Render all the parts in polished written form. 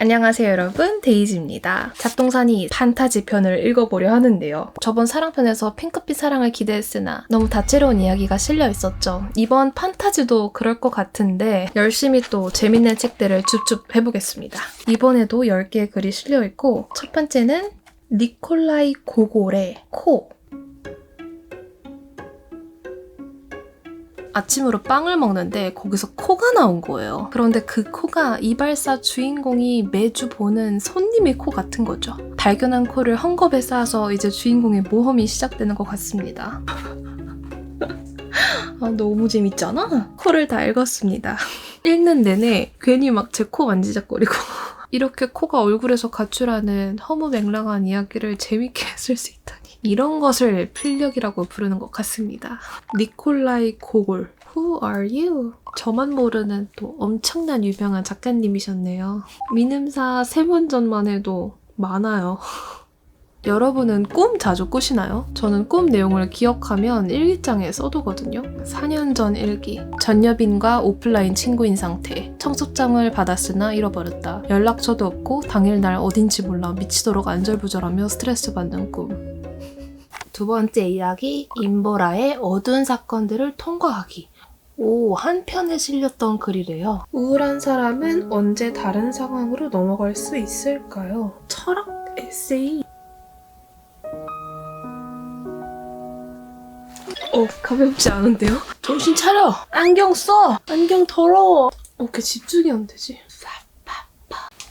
안녕하세요 여러분, 데이지입니다. 잡동사니 판타지 편을 읽어보려 하는데요. 저번 사랑편에서 핑크빛 사랑을 기대했으나 너무 다채로운 이야기가 실려 있었죠. 이번 판타지도 그럴 것 같은데 열심히 또 재밌는 책들을 줍줍 해보겠습니다. 이번에도 10개의 글이 실려 있고 첫 번째는 니콜라이 고골의 코. 아침으로 빵을 먹는데 거기서 코가 나온 거예요. 그런데 그 코가 이발사 주인공이 매주 보는 손님의 코 같은 거죠. 발견한 코를 헝겊에 싸서 이제 주인공의 모험이 시작되는 것 같습니다. 아, 너무 재밌잖아? 코를 다 읽었습니다. 읽는 내내 괜히 막 제 코 만지작거리고 이렇게 코가 얼굴에서 가출하는 허무맹랑한 이야기를 재밌게 쓸 수 있다니. 이런 것을 필력이라고 부르는 것 같습니다. 니콜라이 고골, Who are you? 저만 모르는 또 엄청난 유명한 작가님이셨네요. 민음사 3문전만 해도 많아요. 여러분은 꿈 자주 꾸시나요? 저는 꿈 내용을 기억하면 일기장에 써두거든요. 4년 전 일기. 전여빈과 오프라인 친구인 상태. 청첩장을 받았으나 잃어버렸다. 연락처도 없고 당일날 어딘지 몰라 미치도록 안절부절하며 스트레스 받는 꿈. 두 번째 이야기, 임보라의 어두운 사건들을 통과하기. 오, 한 편에 실렸던 글이래요. 우울한 사람은 언제 다른 상황으로 넘어갈 수 있을까요? 철학 에세이. 가볍지 않은데요? 정신 차려! 안경 써! 안경 더러워! 오케이, 집중이 안 되지.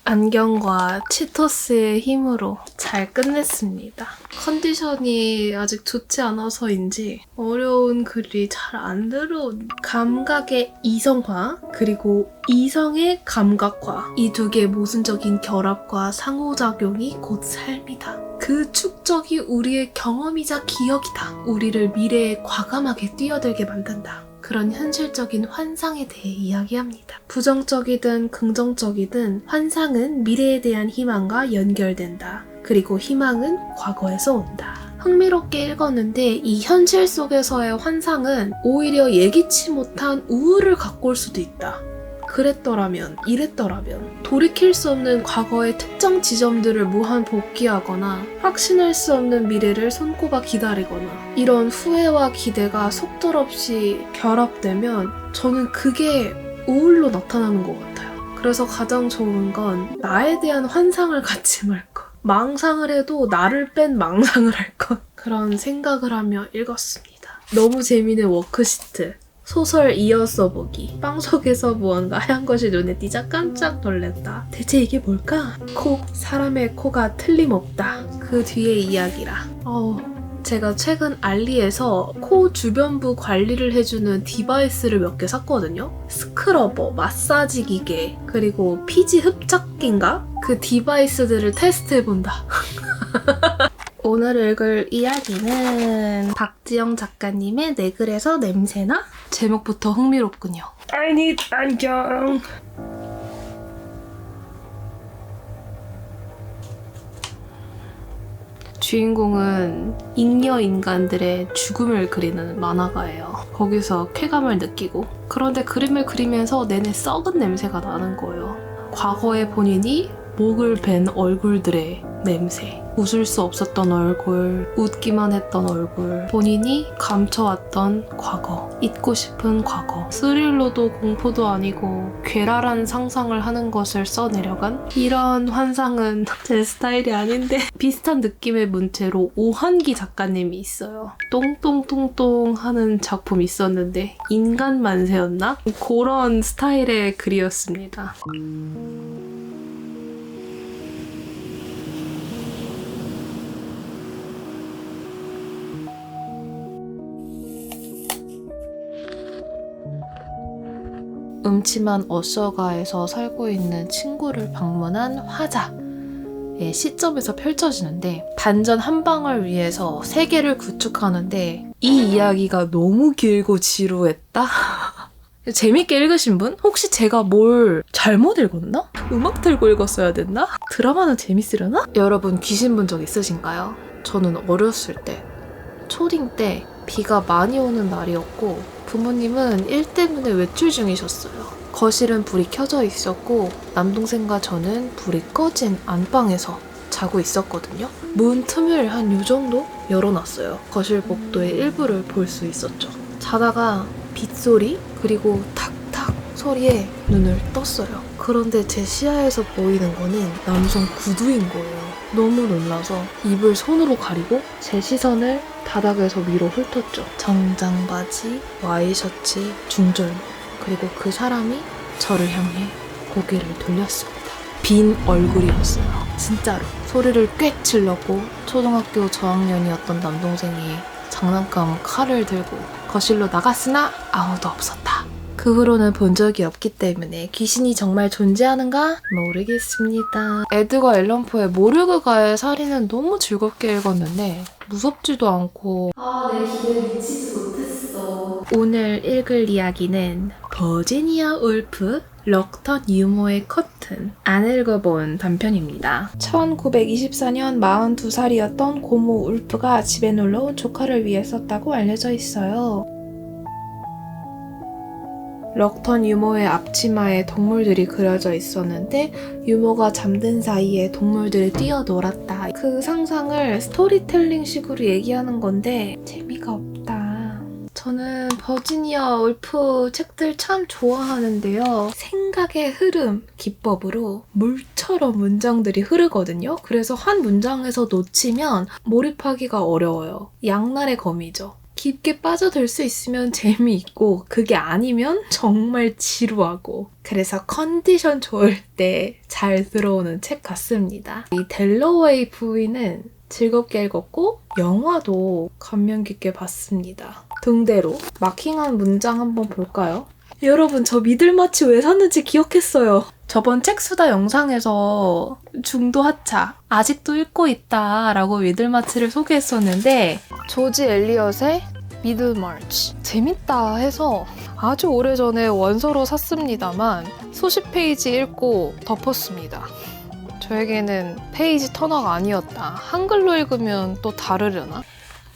안경과 치토스의 힘으로 잘 끝냈습니다. 컨디션이 아직 좋지 않아서인지 어려운 글이 잘 안 들어온 감각의 이성화 그리고 이성의 감각화, 이 두 개의 모순적인 결합과 상호작용이 곧 삶이다. 그 축적이 우리의 경험이자 기억이다. 우리를 미래에 과감하게 뛰어들게 만든다. 그런 현실적인 환상에 대해 이야기합니다. 부정적이든 긍정적이든 환상은 미래에 대한 희망과 연결된다. 그리고 희망은 과거에서 온다. 흥미롭게 읽었는데 이 현실 속에서의 환상은 오히려 예기치 못한 우울을 갖고 올 수도 있다. 그랬더라면, 이랬더라면, 돌이킬 수 없는 과거의 특정 지점들을 무한 복귀하거나 확신할 수 없는 미래를 손꼽아 기다리거나 이런 후회와 기대가 속절없이 결합되면 저는 그게 우울로 나타나는 것 같아요. 그래서 가장 좋은 건 나에 대한 환상을 갖지 말 것. 망상을 해도 나를 뺀 망상을 할 것. 그런 생각을 하며 읽었습니다. 너무 재미있는 워크시트. 소설 이어 써보기. 빵 속에서 무언가 하얀 것이 눈에 띄자 깜짝 놀랐다. 대체 이게 뭘까? 코. 사람의 코가 틀림없다. 그 뒤의 이야기라. 제가 최근 알리에서 코 주변부 관리를 해주는 디바이스를 몇 개 샀거든요. 스크러버, 마사지 기계, 그리고 피지 흡착기인가? 그 디바이스들을 테스트해본다. 오늘 읽을 이야기는 박지영 작가님의 내 글에서 냄새나? 제목부터 흥미롭군요. I need 안경. 주인공은 잉여 인간들의 죽음을 그리는 만화가예요. 거기서 쾌감을 느끼고 그런데 그림을 그리면서 내내 썩은 냄새가 나는 거예요. 과거의 본인이 목을 벤 얼굴들의 냄새. 웃을 수 없었던 얼굴, 웃기만 했던 얼굴, 본인이 감춰왔던 과거, 잊고 싶은 과거, 스릴러도 공포도 아니고 괴랄한 상상을 하는 것을 써내려간 이런 환상은 제 스타일이 아닌데 비슷한 느낌의 문체로 오한기 작가님이 있어요. 똥똥똥똥 하는 작품이 있었는데 인간 만세였나? 그런 스타일의 글이었습니다. 음침한 어셔가에서 살고 있는 친구를 방문한 화자의 시점에서 펼쳐지는데 반전 한 방을 위해서 세계를 구축하는데 이 이야기가 너무 길고 지루했다? 재밌게 읽으신 분? 혹시 제가 뭘 잘못 읽었나? 음악 틀고 읽었어야 됐나? 드라마는 재밌으려나? 여러분 귀신 본 적 있으신가요? 저는 어렸을 때 초딩 때 비가 많이 오는 날이었고 부모님은 일 때문에 외출 중이셨어요. 거실은 불이 켜져 있었고 남동생과 저는 불이 꺼진 안방에서 자고 있었거든요. 문 틈을 한 요 정도 열어놨어요. 거실 복도의 일부를 볼 수 있었죠. 자다가 빗소리 그리고 탁탁 소리에 눈을 떴어요. 그런데 제 시야에서 보이는 거는 남성 구두인 거예요. 너무 놀라서 입을 손으로 가리고 제 시선을 바닥에서 위로 훑었죠. 정장 바지, 와이셔츠, 중절모 그리고 그 사람이 저를 향해 고개를 돌렸습니다. 빈 얼굴이었어요. 진짜로. 소리를 꽥 질렀고 초등학교 저학년이었던 남동생이 장난감 칼을 들고 거실로 나갔으나 아무도 없었다. 그 후로는 본 적이 없기 때문에 귀신이 정말 존재하는가? 모르겠습니다. 에드거 앨런 포의 모르그가의 살인은 너무 즐겁게 읽었는데 무섭지도 않고 내 기대에 미치지 못했어. 오늘 읽을 이야기는 버지니아 울프 럭턴 유모의 커튼 안 읽어본 단편입니다. 1924년 42살이었던 고모 울프가 집에 놀러온 조카를 위해 썼다고 알려져 있어요. 럭턴 유모의 앞치마에 동물들이 그려져 있었는데 유모가 잠든 사이에 동물들이 뛰어놀았다. 그 상상을 스토리텔링식으로 얘기하는 건데 재미가 없다. 저는 버지니아 울프 책들 참 좋아하는데요. 생각의 흐름 기법으로 물처럼 문장들이 흐르거든요. 그래서 한 문장에서 놓치면 몰입하기가 어려워요. 양날의 검이죠. 깊게 빠져들 수 있으면 재미있고 그게 아니면 정말 지루하고 그래서 컨디션 좋을 때 잘 들어오는 책 같습니다. 이 델러웨이 부인은 즐겁게 읽었고 영화도 감명 깊게 봤습니다. 등대로 마킹한 문장 한번 볼까요? 여러분 저 미들마치 왜 샀는지 기억했어요. 저번 책수다 영상에서 중도 하차 아직도 읽고 있다 라고 미들마치를 소개했었는데 조지 엘리엇의 미들마치 재밌다 해서 아주 오래전에 원서로 샀습니다만 수십 페이지 읽고 덮었습니다. 저에게는 페이지 터너가 아니었다. 한글로 읽으면 또 다르려나?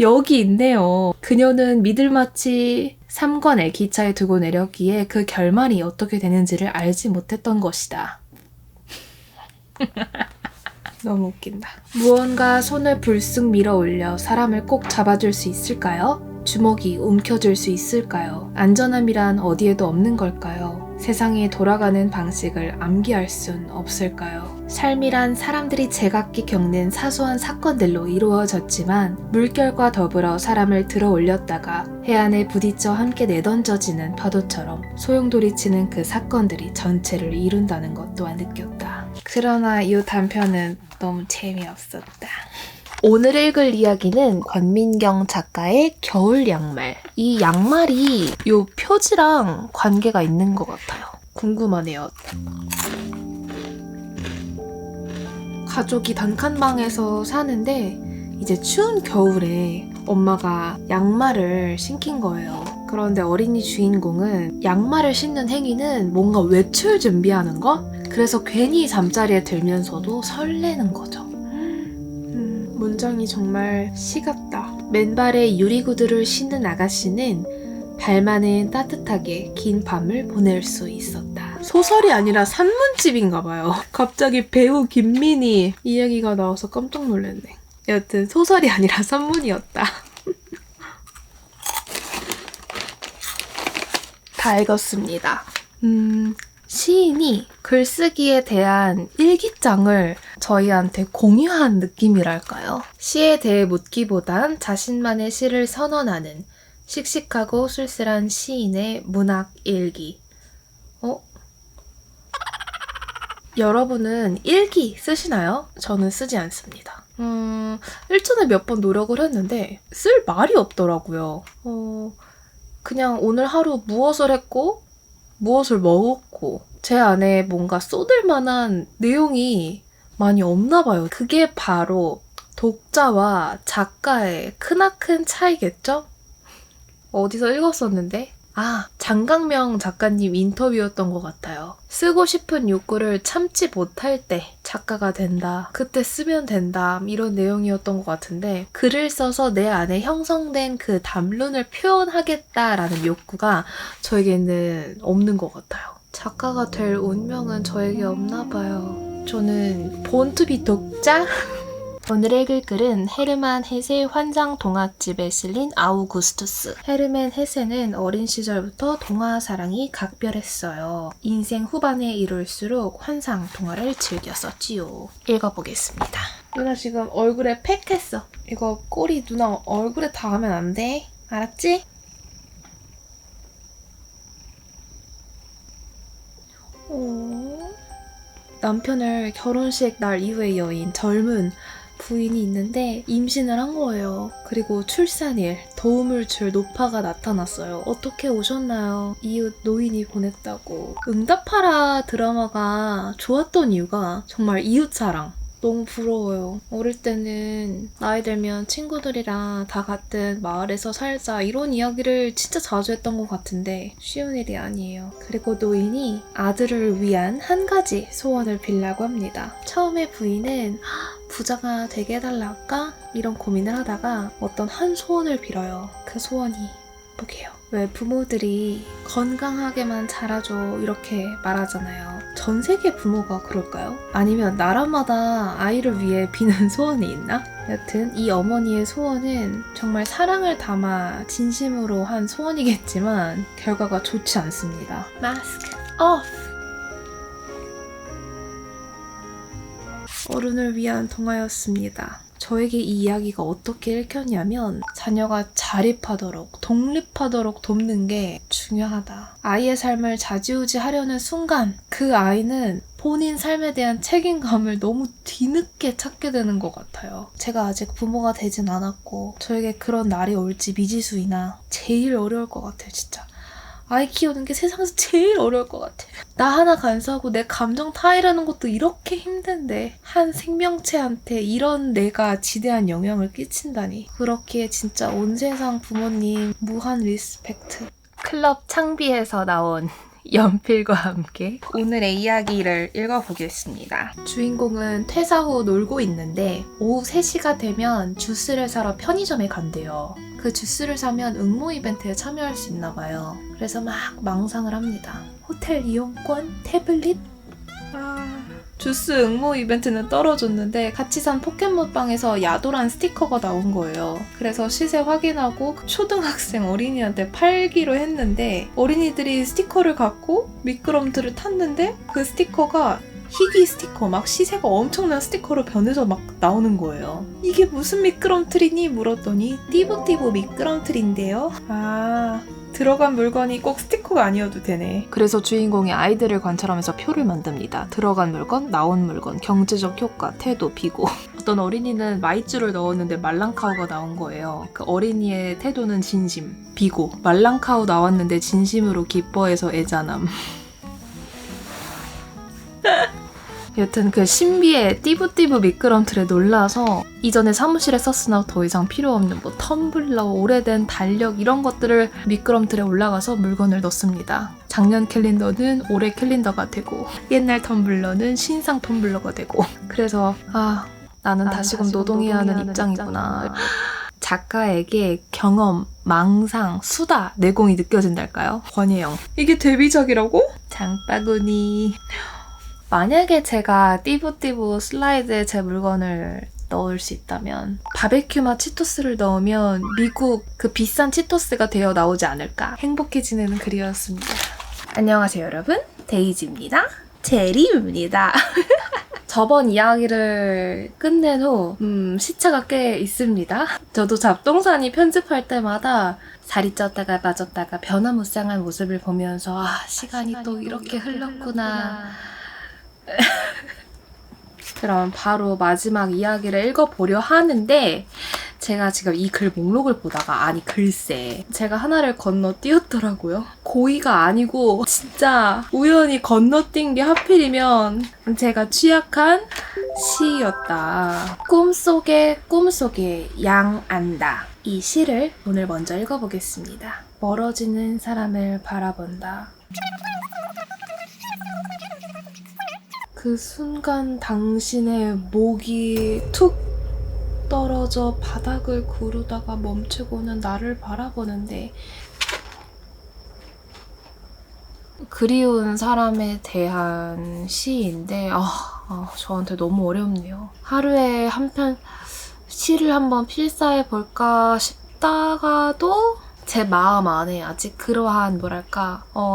여기 있네요. 그녀는 미들마치 3권을 기차에 두고 내렸기에 그 결말이 어떻게 되는지를 알지 못했던 것이다. 너무 웃긴다. 무언가 손을 불쑥 밀어 올려 사람을 꼭 잡아줄 수 있을까요? 주먹이 움켜쥘 수 있을까요? 안전함이란 어디에도 없는 걸까요? 세상이 돌아가는 방식을 암기할 순 없을까요? 삶이란 사람들이 제각기 겪는 사소한 사건들로 이루어졌지만 물결과 더불어 사람을 들어 올렸다가 해안에 부딪혀 함께 내던져지는 파도처럼 소용돌이치는 그 사건들이 전체를 이룬다는 것 또한 느꼈다. 그러나 이 단편은 너무 재미없었다. 오늘 읽을 이야기는 권민경 작가의 겨울 양말. 이 양말이 이 표지랑 관계가 있는 것 같아요. 궁금하네요. 가족이 단칸방에서 사는데 이제 추운 겨울에 엄마가 양말을 신긴 거예요. 그런데 어린이 주인공은 양말을 신는 행위는 뭔가 외출 준비하는 거? 그래서 괜히 잠자리에 들면서도 설레는 거죠. 문장이 정말 시 같다. 맨발에 유리구두를 신는 아가씨는 발만은 따뜻하게 긴 밤을 보낼 수 있었다. 소설이 아니라 산문집인가 봐요. 갑자기 배우 김민희 이야기가 나와서 깜짝 놀랐네. 여튼 소설이 아니라 산문이었다. 다 읽었습니다. 시인이 글쓰기에 대한 일기장을 저희한테 공유한 느낌이랄까요? 시에 대해 묻기보단 자신만의 시를 선언하는 씩씩하고 쓸쓸한 시인의 문학 일기. 여러분은 일기 쓰시나요? 저는 쓰지 않습니다. 일전에 몇 번 노력을 했는데 쓸 말이 없더라고요. 그냥 오늘 하루 무엇을 했고 무엇을 먹었고 제 안에 뭔가 쏟을 만한 내용이 많이 없나 봐요. 그게 바로 독자와 작가의 크나큰 차이겠죠? 어디서 읽었었는데? 장강명 작가님 인터뷰였던 것 같아요. 쓰고 싶은 욕구를 참지 못할 때 작가가 된다. 그때 쓰면 된다. 이런 내용이었던 것 같은데 글을 써서 내 안에 형성된 그 담론을 표현하겠다라는 욕구가 저에게는 없는 것 같아요. 작가가 될 운명은 저에게 없나 봐요. 저는 본투비 독자? 오늘 읽을 글은 헤르만 헤세 환상 동화집에 실린 아우구스투스. 헤르만 헤세는 어린 시절부터 동화 사랑이 각별했어요. 인생 후반에 이룰수록 환상 동화를 즐겼었지요. 읽어보겠습니다. 누나 지금 얼굴에 팩 했어. 이거 꼬리 누나 얼굴에 닿으면 안 돼. 알았지? 남편을 결혼식 날 이후에 여인 젊은 부인이 있는데 임신을 한 거예요. 그리고 출산일 도움을 줄 노파가 나타났어요. 어떻게 오셨나요? 이웃 노인이 보냈다고. 응답하라 드라마가 좋았던 이유가 정말 이웃사랑. 너무 부러워요. 어릴 때는 나이 들면 친구들이랑 다 같은 마을에서 살자 이런 이야기를 진짜 자주 했던 것 같은데 쉬운 일이 아니에요. 그리고 노인이 아들을 위한 한 가지 소원을 빌라고 합니다. 처음에 부인은 부자가 되게 해달라 할까? 이런 고민을 하다가 어떤 한 소원을 빌어요. 그 소원이 뭐게요? 왜 부모들이 건강하게만 자라줘 이렇게 말하잖아요. 전 세계 부모가 그럴까요? 아니면 나라마다 아이를 위해 비는 소원이 있나? 여튼 이 어머니의 소원은 정말 사랑을 담아 진심으로 한 소원이겠지만 결과가 좋지 않습니다. 마스크 오프! 어른을 위한 동화였습니다. 저에게 이 이야기가 어떻게 읽혔냐면 자녀가 자립하도록 독립하도록 돕는 게 중요하다. 아이의 삶을 좌지우지하려는 순간 그 아이는 본인 삶에 대한 책임감을 너무 뒤늦게 찾게 되는 것 같아요. 제가 아직 부모가 되진 않았고 저에게 그런 날이 올지 미지수이나 제일 어려울 것 같아요. 진짜. 아이 키우는 게 세상에서 제일 어려울 것 같아. 나 하나 간수하고 내 감정 타이라는 것도 이렇게 힘든데 한 생명체한테 이런 내가 지대한 영향을 끼친다니. 그렇기에 진짜 온 세상 부모님 무한 리스펙트. 클럽 창비에서 나온 연필과 함께 오늘의 이야기를 읽어보겠습니다. 주인공은 퇴사 후 놀고 있는데 오후 3시가 되면 주스를 사러 편의점에 간대요. 그 주스를 사면 응모 이벤트에 참여할 수 있나 봐요. 그래서 막 망상을 합니다. 호텔 이용권? 태블릿? 주스 응모 이벤트는 떨어졌는데 같이 산 포켓몬빵에서 야도란 스티커가 나온 거예요. 그래서 시세 확인하고 초등학생 어린이한테 팔기로 했는데 어린이들이 스티커를 갖고 미끄럼틀을 탔는데 그 스티커가 희귀 스티커, 막 시세가 엄청난 스티커로 변해서 막 나오는 거예요. 이게 무슨 미끄럼틀이니? 물었더니 띠부띠부 미끄럼틀인데요. 들어간 물건이 꼭 스티커가 아니어도 되네. 그래서 주인공이 아이들을 관찰하면서 표를 만듭니다. 들어간 물건, 나온 물건, 경제적 효과, 태도, 비고. 어떤 어린이는 마이쮸를 넣었는데 말랑카우가 나온 거예요. 그 어린이의 태도는 진심, 비고. 말랑카우 나왔는데 진심으로 기뻐해서 애잔함. 여튼 그 신비의 띠부띠부 미끄럼틀에 놀라서 이전에 사무실에 썼으나 더 이상 필요 없는 뭐 텀블러, 오래된 달력 이런 것들을 미끄럼틀에 올라가서 물건을 넣습니다. 작년 캘린더는 올해 캘린더가 되고 옛날 텀블러는 신상 텀블러가 되고. 그래서 나는 다시금 노동해야 하는 입장이구나. 작가에게 경험, 망상, 수다, 내공이 느껴진달까요? 권혜영. 이게 데뷔작이라고? 장바구니. 만약에 제가 띠부띠부 슬라이드에 제 물건을 넣을 수 있다면 바베큐 맛 치토스를 넣으면 미국 그 비싼 치토스가 되어 나오지 않을까 행복해지는 글이었습니다. 안녕하세요 여러분, 데이지입니다. 제리입니다. 저번 이야기를 끝낸 후 시차가 꽤 있습니다. 저도 잡동사니 편집할 때마다 살이 쪘다가 빠졌다가 변화무쌍한 모습을 보면서 시간이 또 이렇게 흘렀구나. 그럼 바로 마지막 이야기를 읽어보려 하는데 제가 지금 이 글 목록을 보다가 글쎄 제가 하나를 건너뛰었더라고요. 고의가 아니고 진짜 우연히 건너뛴 게 하필이면 제가 취약한 시였다. 꿈속에 양안다. 이 시를 오늘 먼저 읽어보겠습니다. 멀어지는 사람을 바라본다. 그 순간 당신의 목이 툭 떨어져 바닥을 구르다가 멈추고는 나를 바라보는데 그리운 사람에 대한 시인데 저한테 너무 어렵네요. 하루에 한 편 시를 한번 필사해 볼까 싶다가도 제 마음 안에 아직 그러한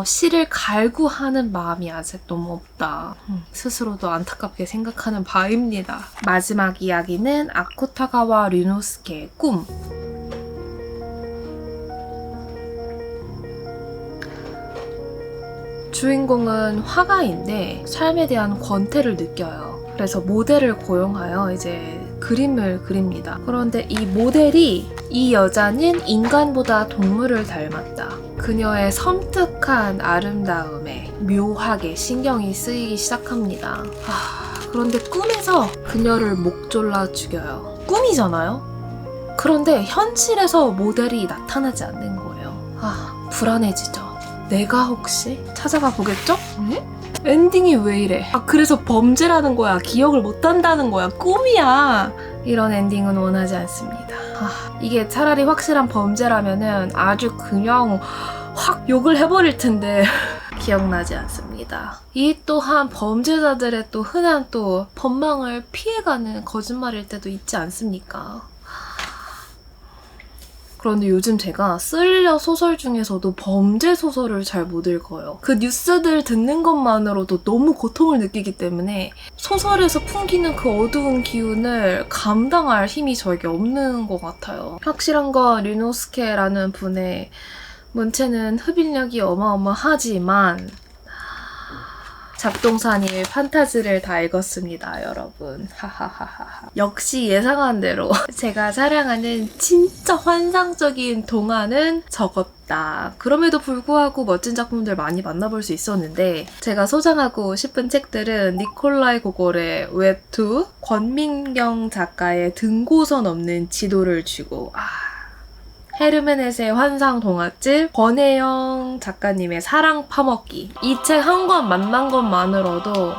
시를 갈구하는 마음이 아직 너무 없다. 스스로도 안타깝게 생각하는 바입니다. 마지막 이야기는 아쿠타가와 류노스케의 꿈. 주인공은 화가인데 삶에 대한 권태를 느껴요. 그래서 모델을 고용하여 이제 그림을 그립니다. 그런데 이 모델이 이 여자는 인간보다 동물을 닮았다. 그녀의 섬뜩한 아름다움에 묘하게 신경이 쓰이기 시작합니다. 그런데 꿈에서 그녀를 목 졸라 죽여요. 꿈이잖아요? 그런데 현실에서 모델이 나타나지 않는 거예요. 불안해지죠. 내가 혹시 찾아가 보겠죠? 엔딩이 왜 이래? 그래서 범죄라는 거야. 기억을 못한다는 거야. 꿈이야. 이런 엔딩은 원하지 않습니다. 이게 차라리 확실한 범죄라면은 아주 그냥 확 욕을 해버릴 텐데 기억나지 않습니다. 이 또한 범죄자들의 또 흔한 또 법망을 피해가는 거짓말일 때도 있지 않습니까? 그런데 요즘 제가 스릴러 소설 중에서도 범죄 소설을 잘 못 읽어요. 그 뉴스들 듣는 것만으로도 너무 고통을 느끼기 때문에 소설에서 풍기는 그 어두운 기운을 감당할 힘이 저에게 없는 것 같아요. 확실한 건 류노스케라는 분의 문체는 흡입력이 어마어마하지만 잡동사니의 판타지를 다 읽었습니다, 여러분. 하하하하. 역시 예상한 대로 제가 사랑하는 진짜 환상적인 동화는 적었다. 그럼에도 불구하고 멋진 작품들 많이 만나볼 수 있었는데 제가 소장하고 싶은 책들은 니콜라이 고골의 웹투, 권민경 작가의 등고선 없는 지도를 쥐고 헤르메넷의 환상 동화집, 권혜영 작가님의 사랑 파먹기. 이 책 한 권 만난 것만으로도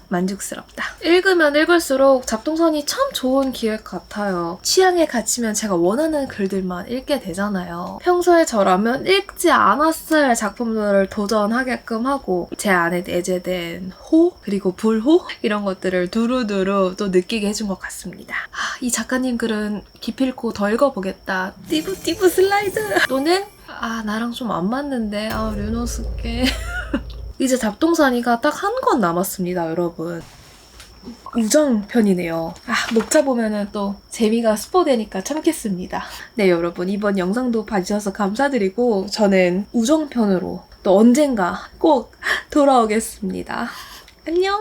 만족스럽다. 읽으면 읽을수록 잡동선이 참 좋은 기획 같아요. 취향에 갇히면 제가 원하는 글들만 읽게 되잖아요. 평소에 저라면 읽지 않았을 작품들을 도전하게끔 하고 제 안에 내재된 호, 그리고 불호 이런 것들을 두루두루 또 느끼게 해준 것 같습니다. 이 작가님 글은 기필코 더 읽어보겠다. 띠부띠부 슬라이드! 또는 나랑 좀 안 맞는데 류노스케 이제 잡동사니가 딱 한 권 남았습니다, 여러분. 우정편이네요. 녹차 보면은 또 재미가 스포되니까 참겠습니다. 네, 여러분 이번 영상도 봐주셔서 감사드리고 저는 우정편으로 또 언젠가 꼭 돌아오겠습니다. 안녕!